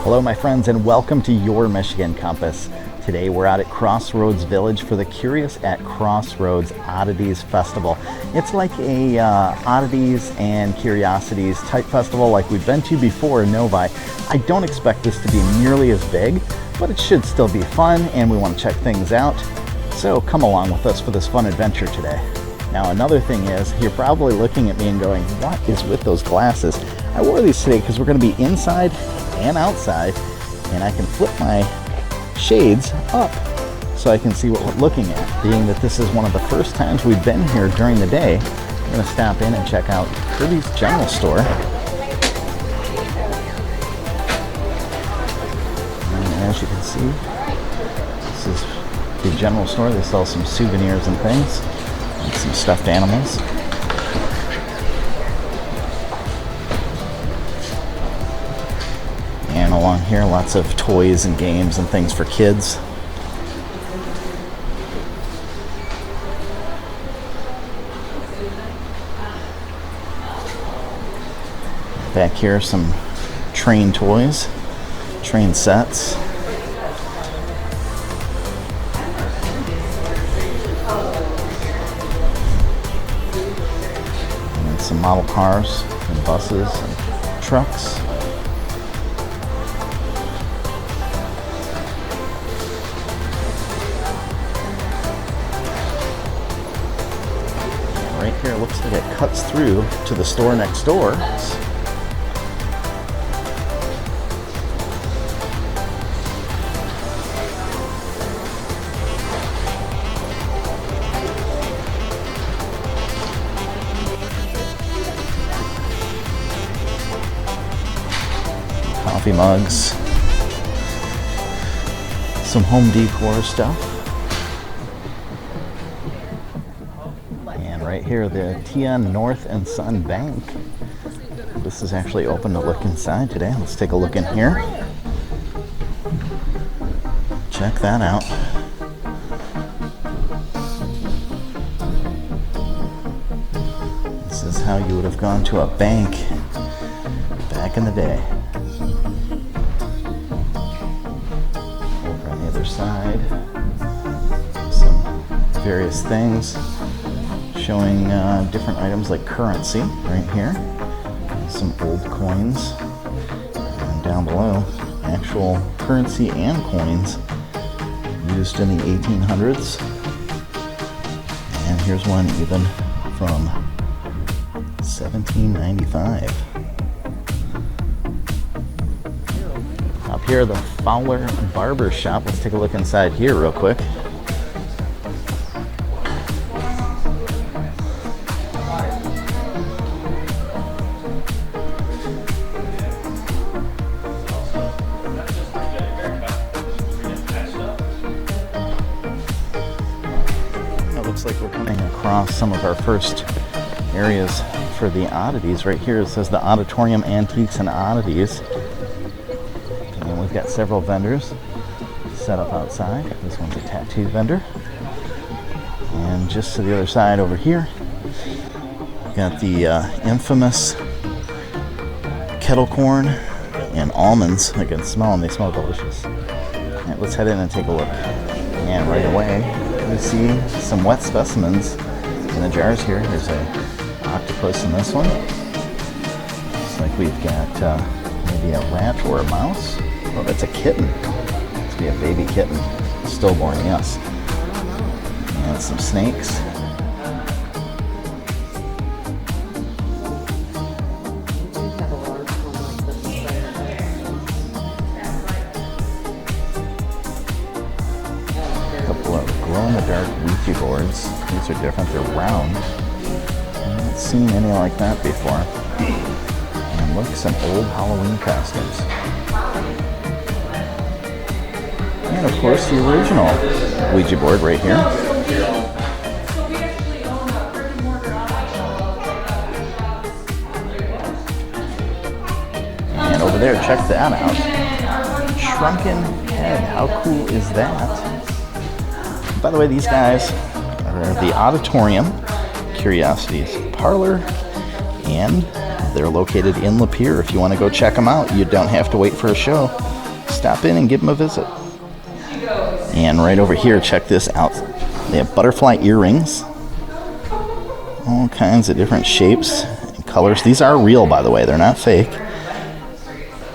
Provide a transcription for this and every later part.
Hello my friends and welcome to your Michigan Compass. Today we're out at Crossroads Village for the Curious at Crossroads Oddities Festival. It's like a Oddities and Curiosities type festival like we've been to before in Novi. I don't expect this to be nearly as big, but it should still be fun and we want to check things out. So come along with us for this fun adventure today. Now another thing is, you're probably looking at me and going, what is with those glasses? I wore these today because we're going to be inside and outside, and I can flip my shades up so I can see what we're looking at. Being that this is one of the first times we've been here during the day, I'm going to stop in and check out Kirby's General Store. And as you can see, this is the general store. They sell some souvenirs and things, and some stuffed animals. And along here, lots of toys and games and things for kids. Back here, some train toys, train sets. And some model cars and buses and trucks. Right here, it looks like it cuts through to the store next door. Coffee mugs, some home decor stuff. Right here, the TN North and Sun Bank. This is actually open to look inside today. Let's take a look in here. Check that out. This is how you would have gone to a bank back in the day. Over on the other side, some various things showing different items like currency right here. Some old coins. And down below, actual currency and coins used in the 1800s. And here's one even from 1795. Up here, the Fowler Barber Shop. Let's take a look inside here real quick. Looks like we're coming across some of our first areas for the oddities. Right here it says the Auditorium Antiques and Oddities. And we've got several vendors set up outside. This one's a tattoo vendor. And just to the other side over here, we've got the infamous kettle corn and almonds. I can smell them, they smell delicious. All right, let's head in and take a look. And right away, we see some wet specimens in the jars here. There's a octopus in this one. Looks like we've got maybe a rat or a mouse. Oh, that's a kitten. Must be a baby kitten. Stillborn, yes. And some snakes. Glow-in-the-dark Ouija boards. These are different, they're round. I haven't seen any like that before. And look, some old Halloween costumes. And of course the original Ouija board right here. And over there, check that out. Shrunken head, how cool is that? By the way, these guys are the Auditorium, Curiosities Parlor, and They're located in Lapeer. If you want to go check them out, you don't have to wait for a show. Stop in and give them a visit. And right over here, check this out. They have butterfly earrings. All kinds of different shapes and colors. These are real, by the way. They're not fake.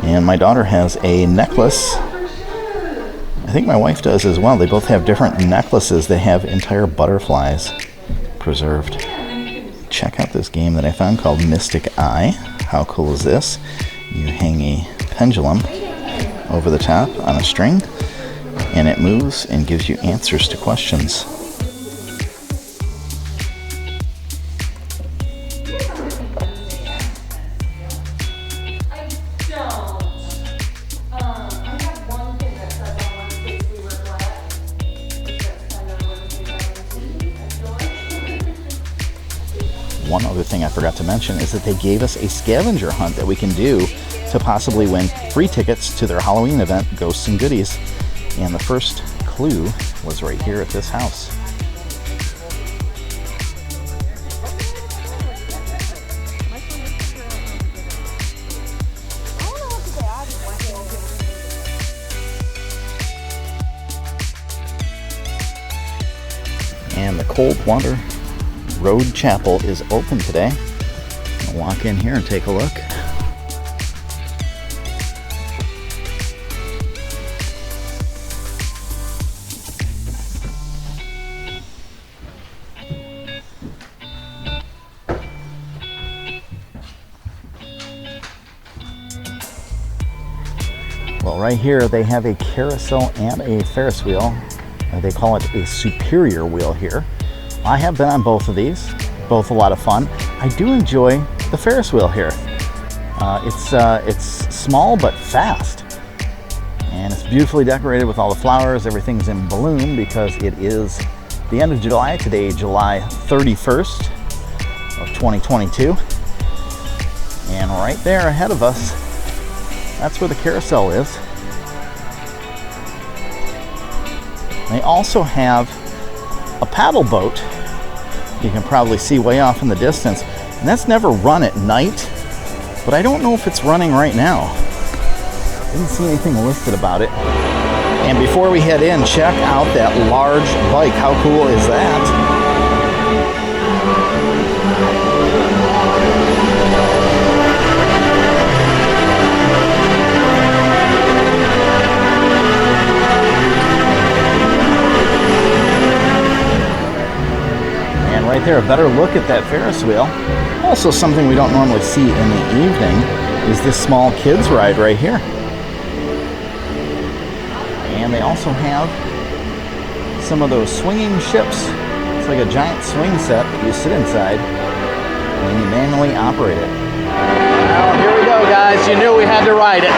And my daughter has a necklace. I think my wife does as well. They both have different necklaces that have entire butterflies preserved. Check out this game that I found called Mystic Eye. How cool is this? You hang a pendulum over the top on a string, and it moves and gives you answers to questions. One other thing I forgot to mention is that they gave us a scavenger hunt that we can do to possibly win free tickets to their Halloween event, Ghosts and Goodies. And the first clue was right here at this house. And the Coldwater Road Chapel is open today. I'll walk in here and take a look. Well, right here they have a carousel and a Ferris wheel. They call it a superior wheel here. I have been on both of these, both a lot of fun. I do enjoy the Ferris wheel here. It's small but fast, and it's beautifully decorated with all the flowers. Everything's in bloom because it is the end of July today, July 31st of 2022. And right there ahead of us, that's where the carousel is. They also have a paddle boat you can probably see way off in the distance, and that's never run at night, but I don't know if it's running right now. Didn't see anything listed about it. And before we head in, check out that large bike. How cool is that? Right there, a better look at that Ferris wheel. Also something we don't normally see in the evening is this small kids ride right here. And they also have some of those swinging ships. It's like a giant swing set that you sit inside and you manually operate it. Well, here we go, guys. You knew we had to ride it.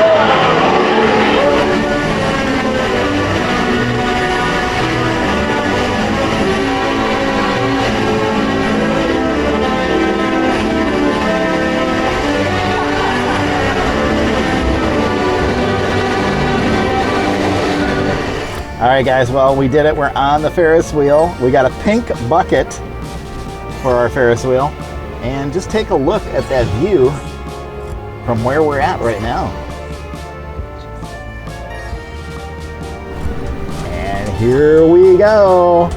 All right, guys, well, we did it. We're on the Ferris wheel. We got a pink bucket for our Ferris wheel. And just take a look at that view from where we're at right now. And here we go.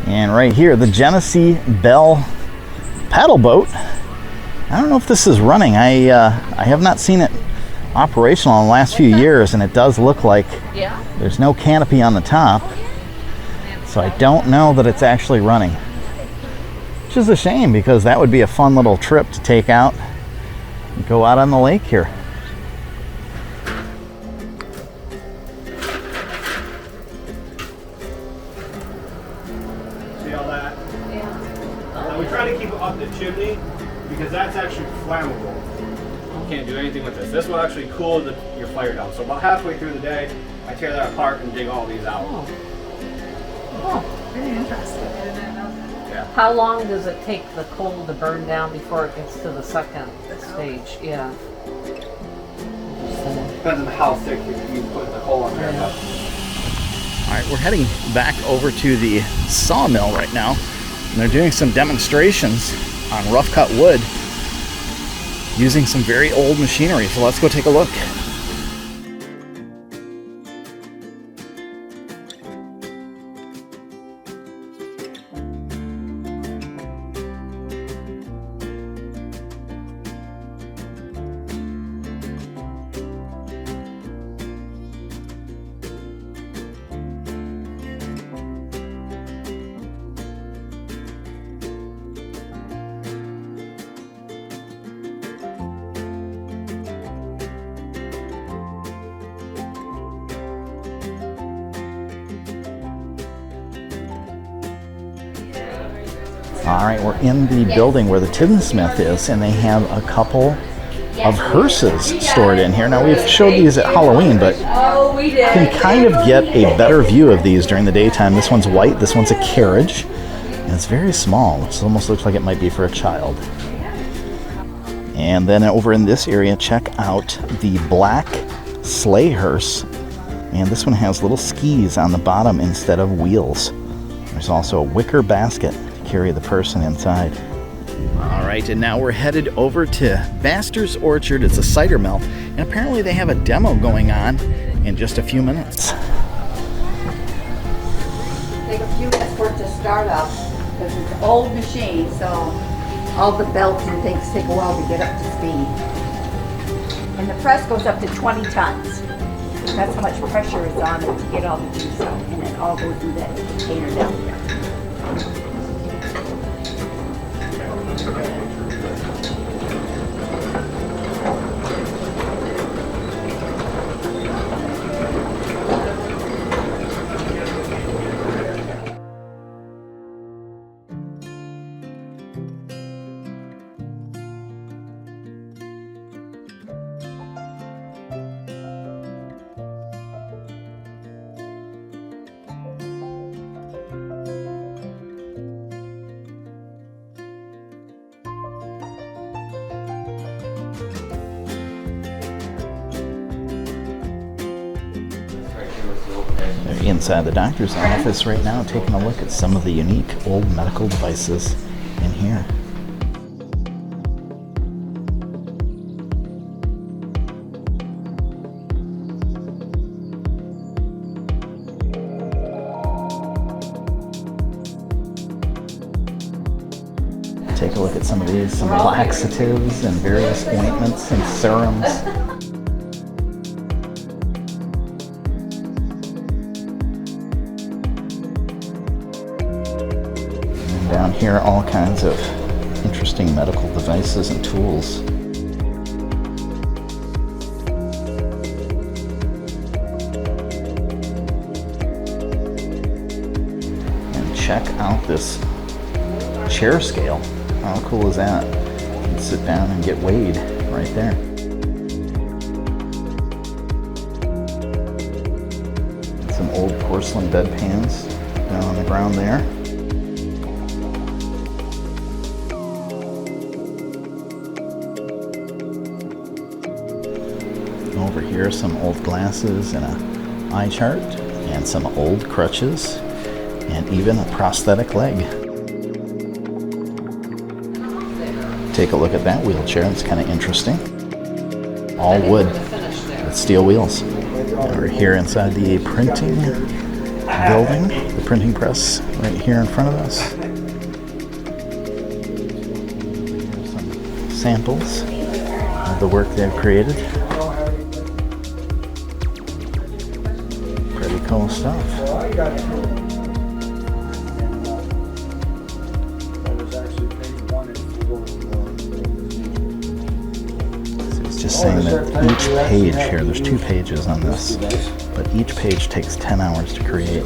And right here, the Genesee Bell paddle boat. I don't know if this is running. I have not seen it operational in the last few years, and it does look like there's no canopy on the top. So I don't know that it's actually running. Which is a shame, because that would be a fun little trip to take out and go out on the lake here. We try to keep it up the chimney because that's actually flammable. You can't do anything with this. This will actually cool your fire down. So about halfway through the day, I tear that apart and dig all these out. Oh, very interesting. I didn't know that. yeah. How long does it take the coal to burn down before it gets to the second stage? Yeah. Depends on how thick you put the coal on there. Yeah. All right, we're heading back over to the sawmill right now. And they're doing some demonstrations on rough cut wood using some very old machinery. So let's go take a look. All right, we're in the building where the tinsmith is, and they have a couple of hearses stored in here. Now, we've showed these at Halloween, but you can kind of get a better view of these during the daytime. This one's white, this one's a carriage, and it's very small. It almost looks like it might be for a child. And then over in this area, check out the black sleigh hearse. And this one has little skis on the bottom instead of wheels. There's also a wicker basket to carry the person inside. All right, and now we're headed over to Baster's Orchard. It's a cider mill, and apparently they have a demo going on in just a few minutes. Take a few minutes for it to start up because it's an old machine, so all the belts and things take a while to get up to speed. And the press goes up to 20 tons. That's how much pressure is on it to get all the juice out, and it all goes through that container down there. They're inside the doctor's office right now, taking a look at some of the unique old medical devices in here. Take a look at some of these, some laxatives and various ointments and serums. Down here, all kinds of interesting medical devices and tools. And check out this chair scale. How cool is that? You can sit down and get weighed right there. Some old porcelain bedpans down on the ground there. Over here, some old glasses and an eye chart, and some old crutches, and even a prosthetic leg. Take a look at that wheelchair, it's kind of interesting. All wood with steel wheels. And we're here inside the printing building, the printing press right here in front of us. Here's some samples of the work they've created. Pretty cool stuff. So it's just saying that each page here, there's 2 pages on this, but each page takes 10 hours to create.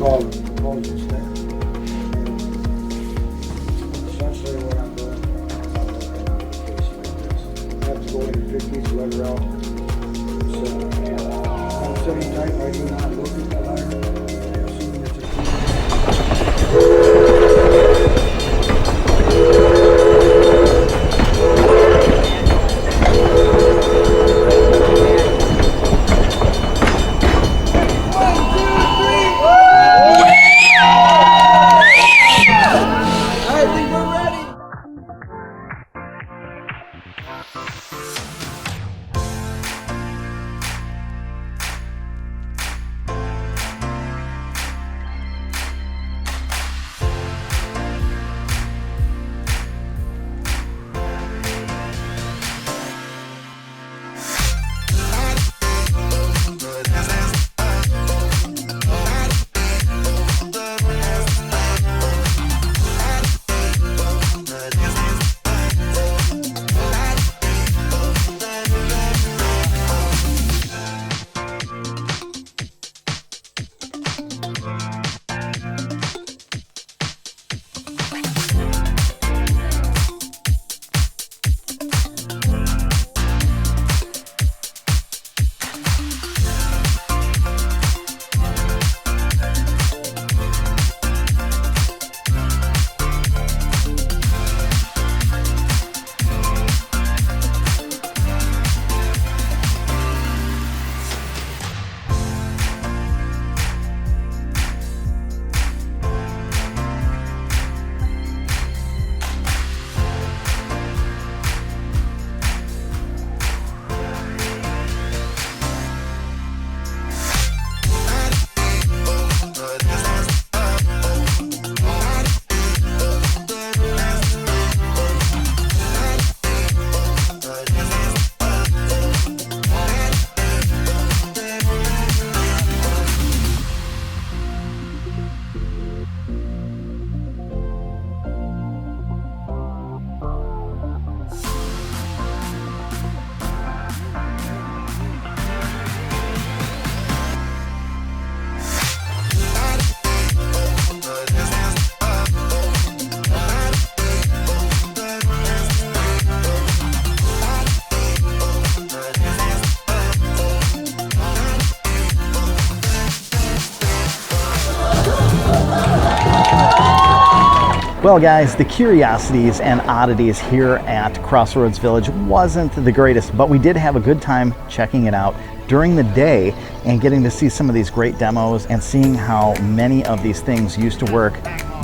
Well guys, the Curiosities and Oddities here at Crossroads Village wasn't the greatest, but we did have a good time checking it out during the day and getting to see some of these great demos and seeing how many of these things used to work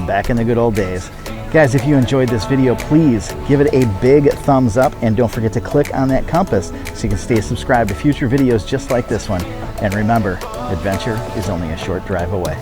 back in the good old days. Guys, if you enjoyed this video, please give it a big thumbs up and don't forget to click on that compass so you can stay subscribed to future videos just like this one. And remember, adventure is only a short drive away.